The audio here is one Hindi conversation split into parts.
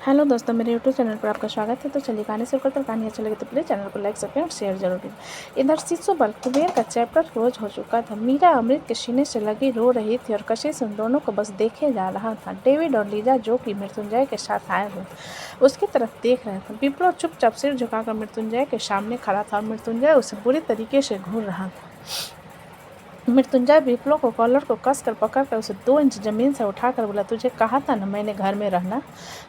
हेलो दोस्तों, मेरे यूट्यूब चैनल पर आपका स्वागत है। तो चलिए कहानी शुरू करते हैं। कहानी अच्छा लगे तो प्लीज़ चैनल को लाइक सब्सक्राइब और शेयर जरूर कीजिए। इधर शीशों पर कुबेर का चैप्टर क्लोज हो चुका था। मीरा अमृत के सीने से लगी रो रही थी और कशिश उन दोनों को बस देखे जा रहा था। डेविड और लीजा, जो कि मृत्युंजय के साथ आए हुए उसकी तरफ देख रहे थे। विप्लव चुपचाप सिर झुकाकर मृत्युंजय के सामने खड़ा था और मृत्युंजय उसे बुरी तरीके से घूर रहा था। मृत्युंजय विप्लव को कॉलर को कसकर पकड़कर उसे 2 इंच जमीन से उठाकर बोला, तुझे कहा था ना मैंने घर में रहना,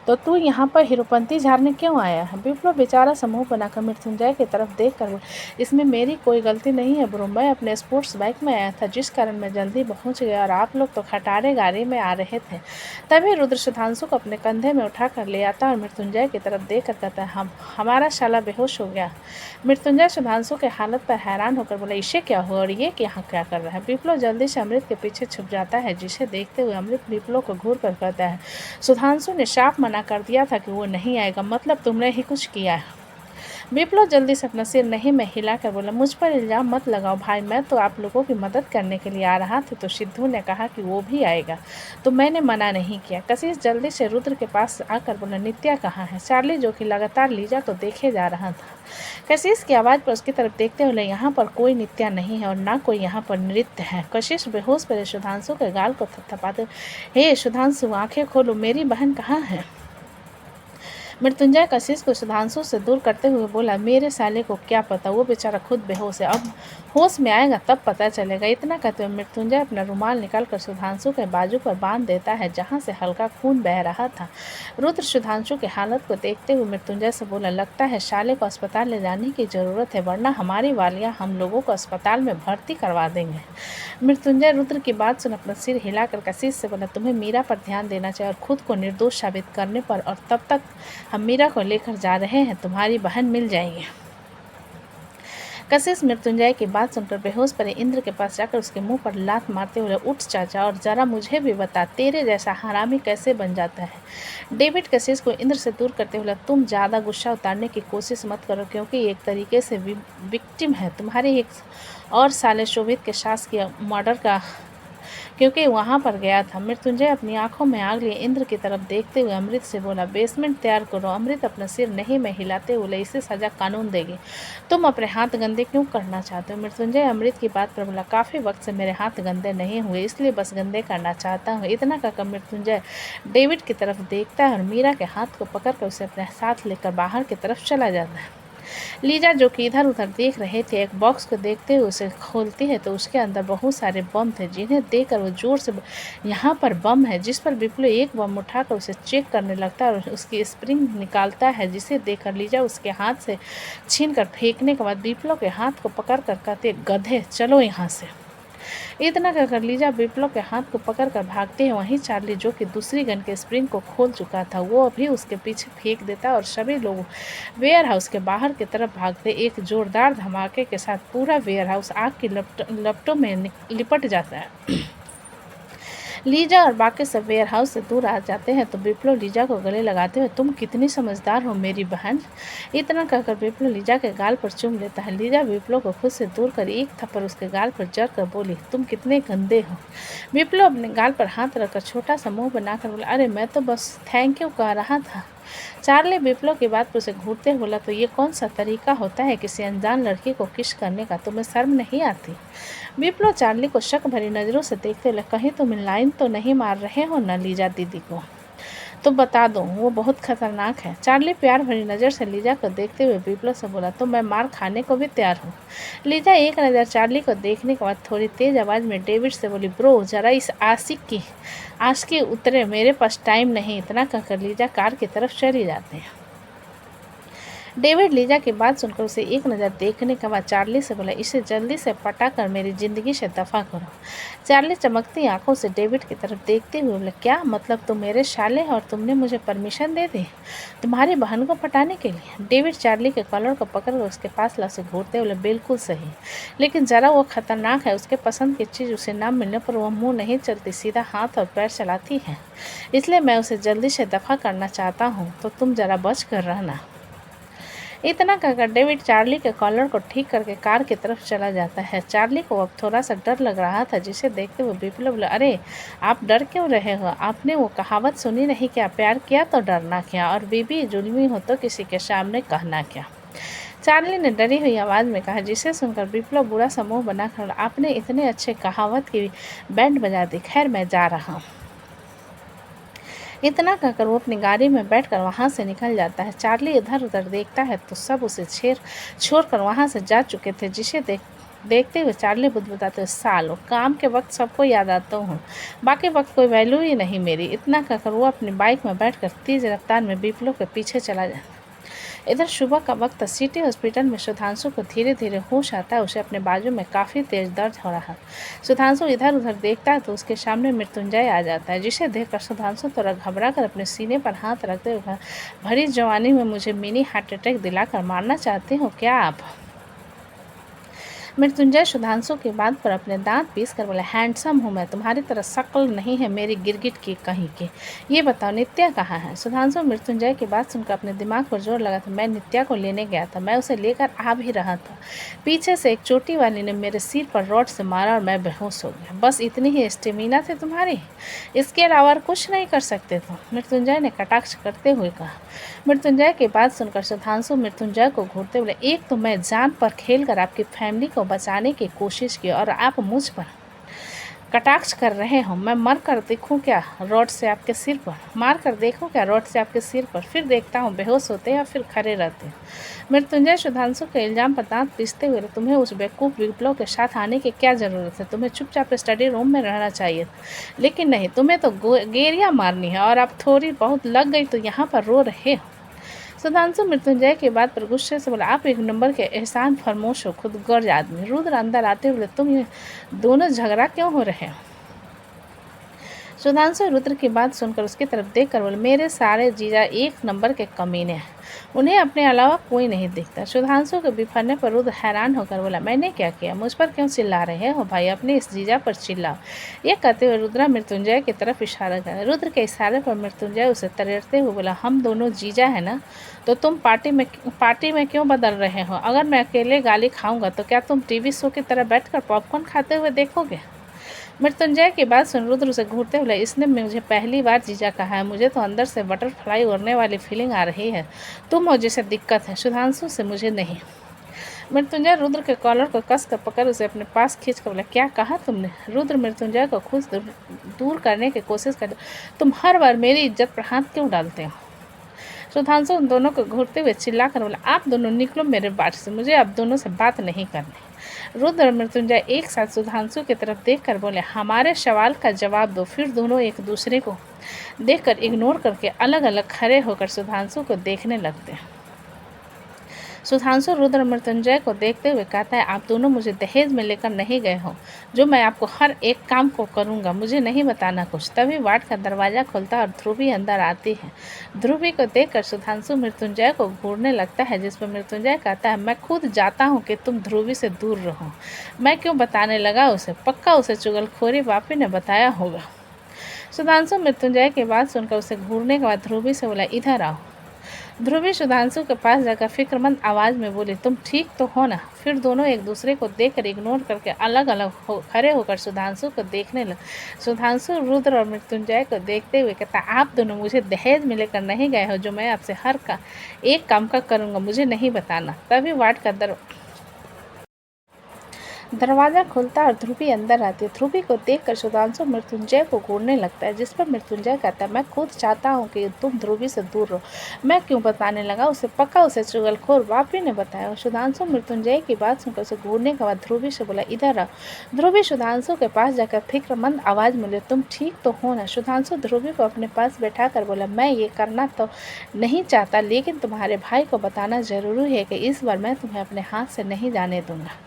तो तू यहाँ पर हीरोपंती झाड़ने क्यों आया है? विप्लव बेचारा समूह बनाकर मृत्युंजय की तरफ देख कर बोला, इसमें मेरी कोई गलती नहीं है ब्रो। मैं अपने स्पोर्ट्स बाइक में आया था, जिस कारण मैं जल्दी पहुँच गया और आप लोग तो खटारे गाड़ी में आ रहे थे। तभी रुद्र सुधांशु को अपने कंधे में उठाकर ले आता और मृत्युंजय की तरफ देख कर कहता है, हमारा शाला बेहोश हो गया। मृत्युंजय सुधांशु के हालत पर हैरान होकर बोला, इसे क्या हुआ और ये यहाँ क्या कर रहा है? विप्लव जल्दी से अमृत के पीछे छुप जाता है, जिसे देखते हुए अमृत विप्लव को घूर कर कहता है, सुधांशु ने साफ मना कर दिया था कि वो नहीं आएगा, मतलब तुमने ही कुछ किया है। विप्लव जल्दी से अपना सिर नहीं में हिला कर बोला, मुझ पर इल्ज़ाम मत लगाओ भाई, मैं तो आप लोगों की मदद करने के लिए आ रहा था। तो सिद्धू ने कहा कि वो भी आएगा, तो मैंने मना नहीं किया। कशिश जल्दी से रुद्र के पास आकर बोला, नित्या कहाँ है? चार्ली, जो कि लगातार लीजा को देखे जा रहा था, कशिश की आवाज़ पर उसकी तरफ देखते हुए, यहाँ पर कोई नित्या नहीं है और ना कोई यहाँ पर नृत्य है। कशिश बेहोश पड़े सुधांशु के गाल को थपथपाते, हे सुधांशु, आंखें खोलो, मेरी बहन कहाँ है? मृत्युंजय कशिश को सुधांशु से दूर करते हुए बोला, मेरे साले को क्या पता, वो बेचारा खुद बेहोश है, अब होश में आएगा तब पता चलेगा। इतना कहते हुए मृत्युंजय अपना रुमाल निकालकर सुधांशु के बाजू पर बांध देता है, जहां से हल्का खून बह रहा था। रुद्र सुधांशु की हालत को देखते हुए मृत्युंजय से बोला, लगता है साले को अस्पताल ले जाने की ज़रूरत है, वरना हमारी वालियाँ हम लोगों को अस्पताल में भर्ती करवा देंगे। मृत्युंजय रुद्र की बात सुन अपना सिर हिलाकर कशिश से बोला, तुम्हें मीरा पर ध्यान देना चाहिए और खुद को निर्दोष साबित करने पर, और तब तक हम मीरा को लेकर जा रहे हैं, तुम्हारी बहन मिल जाएगी। कशिश मृत्युंजय की बात सुनकर बेहोश पड़े इंद्र के पास जाकर उसके मुंह पर लात मारते हुए, उठ चाचा, और जरा मुझे भी बता, तेरे जैसा हरामी कैसे बन जाता है? डेविड कशिश को इंद्र से दूर करते हुए, तुम ज़्यादा गुस्सा उतारने की कोशिश मत करो, क्योंकि एक तरीके से विक्टिम है। तुम्हारे एक और साले शोभित के सास की मर्डर का, क्योंकि वहां पर गया था। मृत्युंजय अपनी आंखों में आग लिए इंद्र की तरफ देखते हुए अमृत से बोला, बेसमेंट तैयार करो। अमृत अपना सिर नहीं में हिलाते हुए, इसे सजा कानून देगी, तुम अपने हाथ गंदे क्यों करना चाहते हो? मृत्युंजय अमृत की बात पर बोला, काफ़ी वक्त से मेरे हाथ गंदे नहीं हुए, इसलिए बस गंदे करना चाहता हूँ। इतना कहकर मृत्युंजय डेविड की तरफ देखता है और मीरा के हाथ को पकड़कर उसे अपने साथ लेकर बाहर की तरफ चला जाता है। लीजा, जो कि इधर उधर देख रहे थे, एक बॉक्स को देखते हुए उसे खोलती है तो उसके अंदर बहुत सारे बम थे, जिन्हें देखकर वो जोर से, यहाँ पर बम है, जिस पर विप्लव एक बम उठाकर उसे चेक करने लगता है और उसकी स्प्रिंग निकालता है, जिसे देखकर लीजा उसके हाथ से छीनकर फेंकने के बाद विप्लव के हाथ को पकड़ कर कहते, गधे, चलो यहाँ से। इतना कहकर लीजा विप्लव के हाथ को पकड़कर भागते हैं। वहीं चार्ली, जो कि दूसरी गन के स्प्रिंग को खोल चुका था, वो भी उसके पीछे फेंक देता और सभी लोग वेयर हाउस के बाहर की तरफ भागते। एक जोरदार धमाके के साथ पूरा वेयर हाउस आग की लपटों में लिपट जाता है। लीजा और बाकी सब वेयर हाउस से दूर आ जाते हैं तो विप्लव लीजा को गले लगाते हुए, तुम कितनी समझदार हो मेरी बहन। इतना कहकर विप्लव लीजा के गाल पर चूम लेता है। लीजा विप्लव को खुद से दूर कर एक थप्पड़ उसके गाल पर जड़ कर बोली, तुम कितने गंदे हो। विप्लव अपने गाल पर हाथ रखकर छोटा सा मुंह बनाकर बोला, अरे मैं तो बस थैंक यू कह रहा था। चार्ली विप्लव की बात पर उसे घूरते बोला, तो ये कौन सा तरीका होता है किसी अनजान लड़की को किस करने का, तुम्हें शर्म नहीं आती? विप्लव चार्ली को शक भरी नज़रों से देखते हुए, कहीं तुम लाइन तो नहीं मार रहे हो ना लीजा दीदी को? तो बता दो, वो बहुत खतरनाक है। चार्ली प्यार भरी नज़र से लीजा को देखते हुए विप्लव से बोला, तो मैं मार खाने को भी तैयार हूँ। लीजा एक नज़र चार्ली को देखने के बाद थोड़ी तेज आवाज़ में डेविड से बोली, ब्रो जरा इस आशिकी उतरे, मेरे पास टाइम नहीं। इतना कहकर लीजा कार की तरफ चली जाते हैं। डेविड लीजा की बात सुनकर उसे एक नज़र देखने के बाद चार्ली से बोला, इसे जल्दी से पटाकर मेरी ज़िंदगी से दफ़ा करो। चार्ली चमकती आंखों से डेविड की तरफ देखते हुए बोला, क्या मतलब, तुम मेरे साले और तुमने मुझे परमिशन दे दी तुम्हारी बहन को पटाने के लिए? डेविड चार्ली के कॉलर को पकड़कर उसके पास ला से घूरते बोले, बिल्कुल सही, लेकिन ज़रा वो खतरनाक है। उसके पसंद की चीज़ उसे ना मिलने पर वह मुँह नहीं चलती, सीधा हाथ और पैर चलाती है, इसलिए मैं उसे जल्दी से दफ़ा करना चाहता हूँ, तो तुम ज़रा बच कर रहना। इतना कहकर डेविड चार्ली के कॉलर को ठीक करके कार की तरफ चला जाता है। चार्ली को अब थोड़ा सा डर लग रहा था, जिसे देखते हुए विप्लव बोला, अरे आप डर क्यों रहे हो? आपने वो कहावत सुनी नहीं क्या, प्यार किया तो डरना क्या, और बीबी जुल्मी हो तो किसी के सामने कहना क्या? चार्ली ने डरी हुई आवाज़ में कहा, जिसे सुनकर विप्लव बुरा सा मुंह बनाकर, आपने इतने अच्छे कहावत की बैंड बजा दी, खैर मैं जा रहा हूँ। इतना कहकर वो अपनी गाड़ी में बैठकर वहाँ से निकल जाता है। चार्ली इधर उधर देखता है तो सब उसे छोड़कर वहाँ से जा चुके थे, जिसे देखते हुए चार्ली बुदबुदाते हुए, सालों काम के वक्त सबको याद आता हूँ, बाकी वक्त कोई वैल्यू ही नहीं मेरी। इतना कहकर वो अपनी बाइक में बैठकर तेज रफ्तार में विप्लव के पीछे चला जाता। इधर सुबह का वक्त सिटी हॉस्पिटल में सुधांशु को धीरे धीरे होश आता है। उसे अपने बाजू में काफ़ी तेज दर्द हो रहा है। सुधांशु इधर उधर देखता है तो उसके सामने मृत्युंजय आ जाता है, जिसे देखकर सुधांशु थोड़ा घबरा कर अपने सीने पर हाथ रखते हुए, भरी जवानी में मुझे मिनी हार्ट अटैक दिलाकर मारना चाहते हो क्या आप? मृत्युंजय सुधांशु की बात पर अपने दांत पीस कर बोला, हैंडसम हूँ मैं, तुम्हारी तरह शक्ल नहीं है मेरी गिरगिट की कहीं के। ये बताओ नित्या कहाँ है? सुधांशु मृत्युंजय की बात सुनकर अपने दिमाग पर जोर लगा था। मैं नित्या को लेने गया था, मैं उसे लेकर आ भी रहा था, पीछे से एक चोटी वाली ने मेरे सिर पर रॉड से मारा और मैं बेहोश हो गया। बस इतनी ही स्टेमिना थी तुम्हारी, इसके अलावा कुछ नहीं कर सकते थे? मृत्युंजय ने कटाक्ष करते हुए कहा। मृत्युंजय की बात सुनकर सुधांशु मृत्युंजय को घूरते बोले, एक तो मैं जान पर खेलकर आपकी फैमिली को बचाने की कोशिश की और आप मुझ पर कटाक्ष कर रहे हो। मैं मर कर देखूं क्या रॉड से आपके सिर पर, मार कर देखूं क्या रॉड से आपके सिर पर, फिर देखता हूँ बेहोश होते या फिर खड़े रहते। मृत्युंजय सुधांशु के इल्जाम पर दांत पीसते हुए, तुम्हें उस बेवकूफ़ विप्लव के साथ आने की क्या ज़रूरत है? तुम्हें चुपचाप स्टडी रूम में रहना चाहिए, लेकिन नहीं, तुम्हें तो गेरिया मारनी है और अब थोड़ी बहुत लग गई तो यहाँ पर रो रहे हो। सुधांशु मृत्युंजय की बात पर गुस्से से बोला, आप एक नंबर के एहसान फरमोश हो, खुद गर्ज आदमी। रुद्र अंदर आते बोले, तुम ये दोनों झगड़ा क्यों हो रहे हो? सुधांशु रुद्र की बात सुनकर उसकी तरफ देखकर बोले, मेरे सारे जीजा एक नंबर के कमीने हैं, उन्हें अपने अलावा कोई नहीं दिखता। सुधांशु के बिफरने पर रुद्र हैरान होकर बोला, मैंने क्या किया? मुझ पर क्यों चिल्ला रहे हो भाई? अपने इस जीजा पर चिल्लाओ। ये कहते हुए रुद्रा मृत्युंजय की तरफ इशारा कर। रुद्र के इशारे पर मृत्युंजय उसे तरेरते हुए बोला, हम दोनों जीजा है ना, तो तुम पार्टी में क्यों बदल रहे हो? अगर मैं अकेले गाली खाऊंगा तो क्या तुम टीवी शो की तरह बैठकर पॉपकॉर्न खाते हुए देखोगे? मृत्युंजय की बात सुन रुद्र उसे घूरते हुए, इसने मुझे पहली बार जीजा कहा है, मुझे तो अंदर से बटरफ्लाई उड़ने वाली फीलिंग आ रही है। तुम हो जिसे दिक्कत है, सुधांशु से, मुझे नहीं। मृत्युंजय रुद्र के कॉलर को कस कर पकड़ उसे अपने पास खींच कर बोला, क्या कहा तुमने? रुद्र मृत्युंजय को खुद दूर करने की कोशिश कर, तुम हर बार मेरी इज्जत पर हाथ क्यों डालते हो? सुधांशु उन दोनों को घूरते हुए चिल्ला कर बोला, आप दोनों निकलो मेरे बाट से, मुझे आप दोनों से बात नहीं करनी। रुद्र और मृत्युंजय एक साथ सुधांशु की तरफ देखकर बोले, हमारे सवाल का जवाब दो। फिर दोनों एक दूसरे को देखकर इग्नोर करके अलग अलग खड़े होकर सुधांशु को देखने लगते हैं। सुधांशु रुद्र मृत्युंजय को देखते हुए कहता है, आप दोनों मुझे दहेज में लेकर नहीं गए हो, जो मैं आपको हर एक काम को करूंगा, मुझे नहीं बताना कुछ। तभी वार्ड का दरवाज़ा खुलता है और ध्रुवी अंदर आती है। ध्रुवी को देखकर सुधांशु मृत्युंजय को घूरने लगता है, जिस पर मृत्युंजय कहता है, मैं खुद जाता हूँ कि तुम ध्रुवी से दूर रहो। मैं क्यों बताने लगा उसे? पक्का उसे चुगलखोरी बापी ने बताया होगा। सुधांशु मृत्युंजय की बात सुनकर उसे घूरने के बाद ध्रुवी से बोला, इधर आओ। ध्रुवी सुधांशु के पास जाकर फिक्रमंद आवाज़ में बोली, तुम ठीक तो हो ना? फिर दोनों एक दूसरे को देखकर इग्नोर करके अलग अलग खड़े होकर सुधांशु को देखने लगे। सुधांशु रुद्र और मृत्युंजय को देखते हुए कहता, आप दोनों मुझे दहेज में लेकर नहीं गए हो, जो मैं आपसे हर एक काम का करूँगा, मुझे नहीं बताना। तभी वार्ड का दरवाज़ा खुलता और ध्रुवी अंदर आती है। ध्रुवी को देखकर सुधांशु मृत्युंजय को घूरने लगता है, जिस पर मृत्युंजय कहता है, मैं खुद चाहता हूँ कि तुम ध्रुवी से दूर रहो। मैं क्यों बताने लगा उसे? पक्का उसे चुगलखोर बापी ने बताया। सुधांशु मृत्युंजय की बात सुनकर उसे घूरने के बाद ध्रुवी से बोला, इधर आओ। ध्रुवी सुधांशु के पास जाकर फिक्रमंद आवाज़ में बोले, तुम ठीक तो हो ना? सुधांशु ध्रुवी को अपने पास बैठा कर बोला, मैं ये करना तो नहीं चाहता, लेकिन तुम्हारे भाई को बताना ज़रूरी है कि इस बार मैं तुम्हें अपने हाथ से नहीं जाने दूंगा।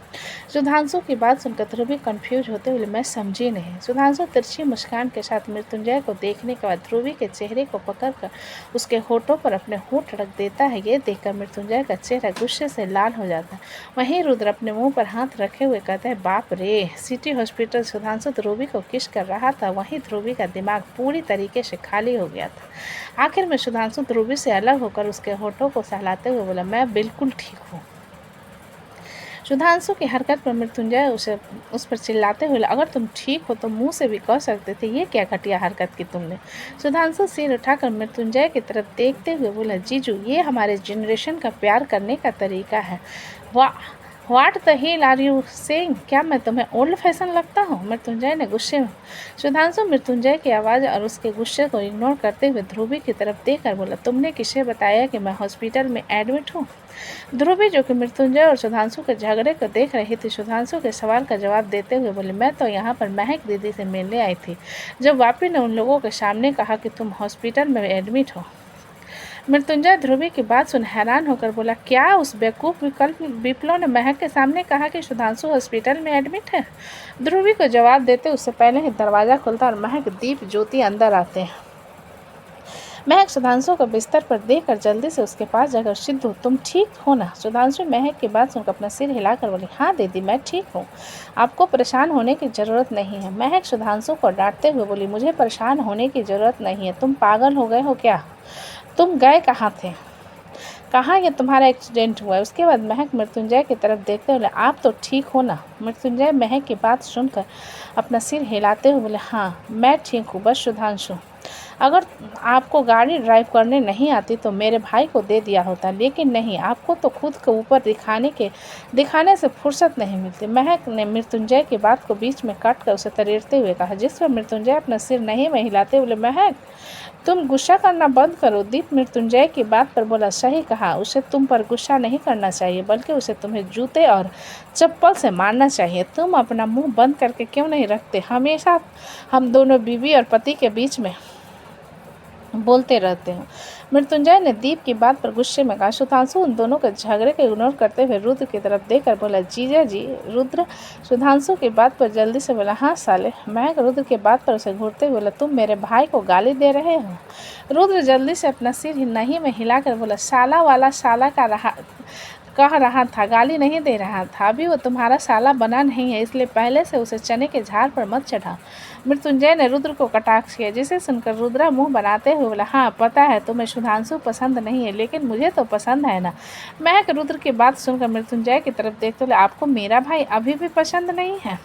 सुधांशु की बात सुनकर ध्रुवी कंफ्यूज होते हुए मैं समझी नहीं। सुधांशु तिरछी मुस्कान के साथ मृत्युंजय को देखने के बाद ध्रुवी के चेहरे को पकड़कर उसके होठों पर अपने होठ रख देता है। ये देखकर मृत्युंजय का चेहरा गुस्से से लाल हो जाता है। वहीं रुद्र अपने मुंह पर हाथ रखे हुए कहते हैं, बाप रे। सिटी हॉस्पिटल सुधांशु ध्रुवी को किस कर रहा था। वहीं ध्रुवी का दिमाग पूरी तरीके से खाली हो गया था। आखिर में सुधांशु ध्रुवी से अलग होकर उसके होठों को सहलाते हुए बोला, मैं बिल्कुल ठीक हूँ। सुधांशु की हरकत पर मृत्युंजय उस पर चिल्लाते हुए, अगर तुम ठीक हो तो मुंह से भी कह सकते थे, ये क्या घटिया हरकत की तुमने। सुधांशु सिर उठाकर मृत्युंजय की तरफ देखते हुए बोला, जीजू ये हमारे जनरेशन का प्यार करने का तरीका है। वाह, what the hell are you saying. क्या मैं तुम्हें ओल्ड फैशन लगता हूँ। मृत्युंजय ने गुस्से में सुधांशु मृत्युंजय की आवाज़ और उसके गुस्से को इग्नोर करते हुए ध्रुवी की तरफ देखकर बोला, तुमने किसे बताया कि मैं हॉस्पिटल में एडमिट हूँ। ध्रुवी जो कि मृत्युंजय और सुधांशु के झगड़े को देख रही थी, सुधांशु के सवाल का जवाब देते हुए बोले, मैं तो यहाँ पर महक दीदी से मिलने आई थी। जब वापी ने उन लोगों के सामने कहा कि तुम हॉस्पिटल में एडमिट हो। मृत्युंजय ध्रुवी की बात सुन हैरान होकर बोला, क्या उस बेवकूफ़ विप्लव ने महक के सामने कहा कि सुधांशु हॉस्पिटल में एडमिट है। ध्रुवी को जवाब देते उससे पहले ही दरवाज़ा खुलता और महक दीप ज्योति अंदर आते हैं। महक सुधांशु को बिस्तर पर देखकर जल्दी से उसके पास जाकर, सिद्धू तुम ठीक हो ना। सुधांशु महक की बात सुनकर अपना सिर हिलाकर बोली, हाँ दीदी मैं ठीक हूँ, आपको परेशान होने की ज़रूरत नहीं है। महक सुधांशु को डांटते हुए बोली, मुझे परेशान होने की ज़रूरत नहीं है, तुम पागल हो गए हो क्या। तुम गए कहाँ थे, कहाँ ये तुम्हारा एक्सीडेंट हुआ है। उसके बाद महक मृत्युंजय की तरफ देखते हुए, आप तो ठीक हो ना। मृत्युंजय महक की बात सुनकर अपना सिर हिलाते हुए बोले, हाँ मैं ठीक हूँ, बस सुधांशु अगर आपको गाड़ी ड्राइव करने नहीं आती तो मेरे भाई को दे दिया होता, लेकिन नहीं, आपको तो खुद के ऊपर दिखाने से फुर्सत नहीं मिलती। महक ने मृत्युंजय की बात को बीच में काट कर उसे तरेरते हुए कहा, जिस पर मृत्युंजय अपना सिर नहीं में हिलाते बोले, महक तुम गुस्सा करना बंद करो। दीप मृत्युंजय की बात पर बोला, सही कहा, उसे तुम पर गुस्सा नहीं करना चाहिए, बल्कि उसे तुम्हें जूते और चप्पल से मारना चाहिए। तुम अपना मुंह बंद करके क्यों नहीं रखते, हमेशा हम दोनों बीवी और पति के बीच में बोलते रहते हैं। मृत्युंजय ने दीप की बात पर गुस्से में कहा। सुधांशु उन दोनों के झगड़े को इग्नोर करते हुए रुद्र की तरफ देखकर बोला, जीजा जी। रुद्र सुधांशु की बात पर जल्दी से बोला, हाँ साले। महक रुद्र की बात पर उसे घूरते हुए बोला, तुम मेरे भाई को गाली दे रहे हो। रुद्र जल्दी से अपना सिर नहीं में हिलाकर बोला, साला वाला साला कह रहा था, गाली नहीं दे रहा था। अभी वो तुम्हारा साला बना नहीं है, इसलिए पहले से उसे चने के झाड़ पर मत चढ़ा। मृत्युंजय ने रुद्र को कटाक्ष किया, जिसे सुनकर रुद्रा मुंह बनाते हुए बोला, हाँ पता है तुम्हें सुधांशु पसंद नहीं है, लेकिन मुझे तो पसंद है ना। महक रुद्र की बात सुनकर मृत्युंजय की तरफ देखते हुए, आपको मेरा भाई अभी भी पसंद नहीं है।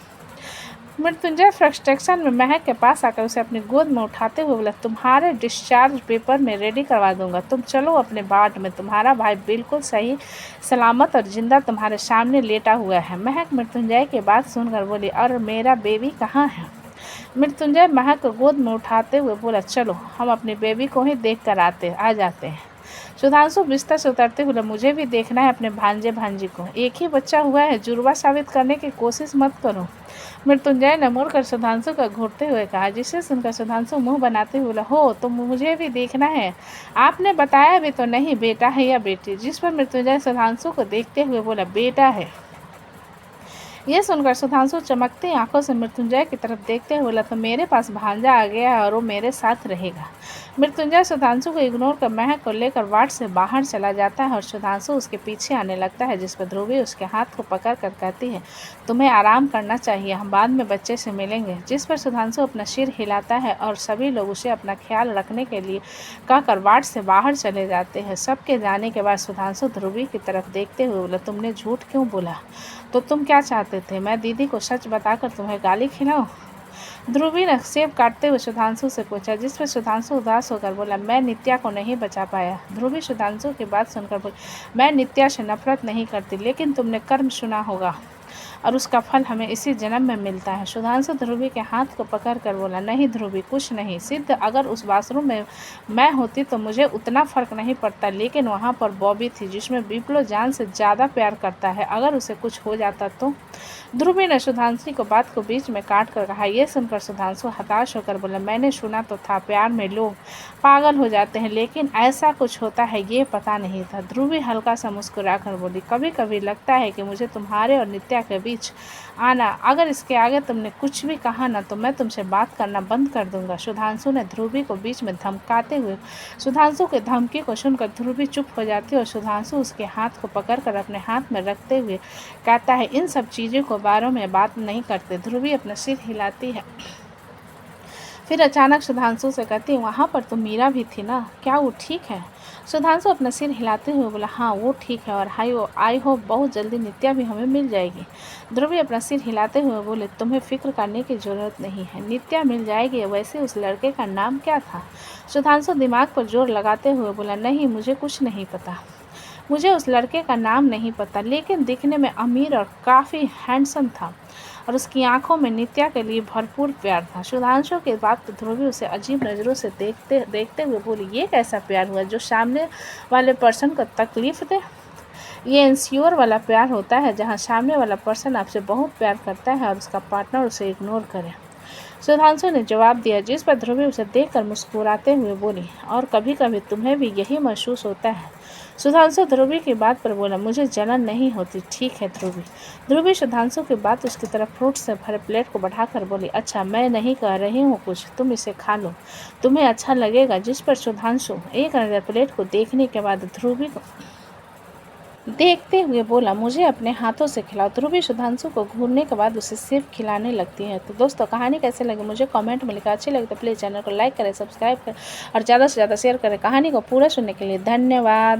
मृत्युंजय फ्रस्ट्रेशन में महक के पास आकर उसे अपनी गोद में उठाते हुए बोला, तुम्हारे डिस्चार्ज पेपर में रेडी करवा दूंगा, तुम चलो अपने वार्ड में, तुम्हारा भाई बिल्कुल सही सलामत और जिंदा तुम्हारे सामने लेटा हुआ है। महक मृत्युंजय की बात सुनकर बोली, और मेरा बेबी कहाँ है। मृत्युंजय महक को गोद में उठाते हुए बोला, चलो हम अपनी बेबी को ही देख कर आ जाते हैं। सुधांशु बिस्तर से उतरते हुए, मुझे भी देखना है अपने भांजे भांजी को, एक ही बच्चा हुआ है, जुड़वा साबित करने की कोशिश मत करो। मृत्युंजय ने मुड़कर सुधांशु को घूरते हुए कहा, जिसे सुनकर सुधांशु मुंह बनाते हुए बोला, हो तो मुझे भी देखना है, आपने बताया भी तो नहीं बेटा है या बेटी। जिस पर मृत्युंजय सुधांशु को देखते हुए बोला, बेटा है। यह सुनकर सुधांशु चमकती आंखों से मृत्युंजय की तरफ देखते हुए बोला, तो मेरे पास भांजा आ गया है और वो मेरे साथ रहेगा। मृत्युंजय सुधांशु को इग्नोर कर महक को लेकर वार्ड से बाहर चला जाता है और सुधांशु उसके पीछे आने लगता है, जिस पर ध्रुवी उसके हाथ को पकड़ कर कहती है, तुम्हें आराम करना चाहिए, हम बाद में बच्चे से मिलेंगे। जिस पर सुधांशु अपना सिर हिलाता है और सभी लोग उसे अपना ख्याल रखने के लिए कहकर वार्ड से बाहर चले जाते हैं। सबके जाने के बाद सुधांशु ध्रुवी की तरफ देखते हुए बोला, तुमने झूठ क्यों बोला, तो तुम क्या चाहते थे, मैं दीदी को सच बताकर तुम्हें गाली खिलाऊं। ध्रुवी ने सेब काटते हुए सुधांशु से पूछा, जिस पर सुधांशु उदास होकर बोला, मैं नित्या को नहीं बचा पाया। ध्रुवी सुधांशु की बात सुनकर बोली, मैं नित्या से नफरत नहीं करती, लेकिन तुमने कर्म सुना होगा और उसका फल हमें इसी जन्म में मिलता है। सुधांशु ध्रुवी के हाथ को पकड़कर बोला, नहीं ध्रुवी, कुछ नहीं। सिद्ध अगर उस बाथरूम में मैं होती तो मुझे उतना फर्क नहीं पड़ता, लेकिन वहाँ पर बॉबी थी, जिसमें विप्लो जान से ज़्यादा प्यार करता है, अगर उसे कुछ हो जाता तो। ध्रुवी ने सुधांशु को बात को बीच में काट कर कहा। यह सुनकर सुधांशु हताश होकर बोला, मैंने सुना तो था प्यार में लोग पागल हो जाते हैं, लेकिन ऐसा कुछ होता है ये पता नहीं था। ध्रुवी हल्का सा मुस्कुरा कर बोली, कभी कभी लगता है कि मुझे तुम्हारे और नित्या के बीच आना। अगर इसके आगे तुमने कुछ भी कहा ना तो मैं तुमसे बात करना बंद कर दूंगा। सुधांशु ने ध्रुवी को बीच में धमकाते हुए सुधांशु के धमकी को सुनकर ध्रुवी चुप हो जाती है और सुधांशु उसके हाथ को पकड़कर अपने हाथ में रखते हुए कहता है, इन सब चीज़ों के बारे में बात नहीं करते। ध्रुवी अपना सिर हिलाती है। फिर अचानक सुधांशु से कहती है, वहाँ पर तो मीरा भी थी ना, क्या वो ठीक है? सुधांशु अपना सिर हिलाते हुए बोला, हाँ वो ठीक है और आई होप बहुत जल्दी नित्या भी हमें मिल जाएगी। ध्रुवी अपना सिर हिलाते हुए बोले, तुम्हें फिक्र करने की ज़रूरत नहीं है, नित्या मिल जाएगी। वैसे उस लड़के का नाम क्या था? सुधांशु दिमाग पर जोर लगाते हुए बोला, नहीं मुझे कुछ नहीं पता, मुझे उस लड़के का नाम नहीं पता, लेकिन दिखने में अमीर और काफ़ी हैंडसम था और उसकी आंखों में नित्या के लिए भरपूर प्यार था। सुधांशु के बाद तो ध्रुवी उसे अजीब नज़रों से देखते हुए बोली, ये कैसा प्यार हुआ जो सामने वाले पर्सन को तकलीफ दे? ये इंश्योर वाला प्यार होता है जहाँ सामने वाला पर्सन आपसे बहुत प्यार करता है और उसका पार्टनर उसे इग्नोर करे। सुधांशु ने जवाब दिया, जिस पर ध्रुवी उसे देखकर मुस्कुराते हुए बोली, और कभी कभी तुम्हें भी यही महसूस होता है? सुधांशु ध्रुवी की बात पर बोला, मुझे जलन नहीं होती। ठीक है ध्रुवी। ध्रुवी सुधांशु की बात उसकी तरफ फ्रूट से भरे प्लेट को बढ़ाकर बोली, अच्छा मैं नहीं कह रही हूँ कुछ, तुम इसे खा लो, तुम्हें अच्छा लगेगा। जिस पर सुधांशु एक नज़र प्लेट को देखने के बाद ध्रुवी को देखते हुए बोला, मुझे अपने हाथों से खिलाओ। ध्रुवी सुधांशु को घूरने के बाद उसे सिर्फ खिलाने लगती है। तो दोस्तों कहानी कैसे लगी मुझे कमेंट में लिखा। अच्छी लगी तो प्लीज़ चैनल को लाइक करें, सब्सक्राइब करें और ज़्यादा से ज़्यादा शेयर करें। कहानी को पूरा सुनने के लिए धन्यवाद।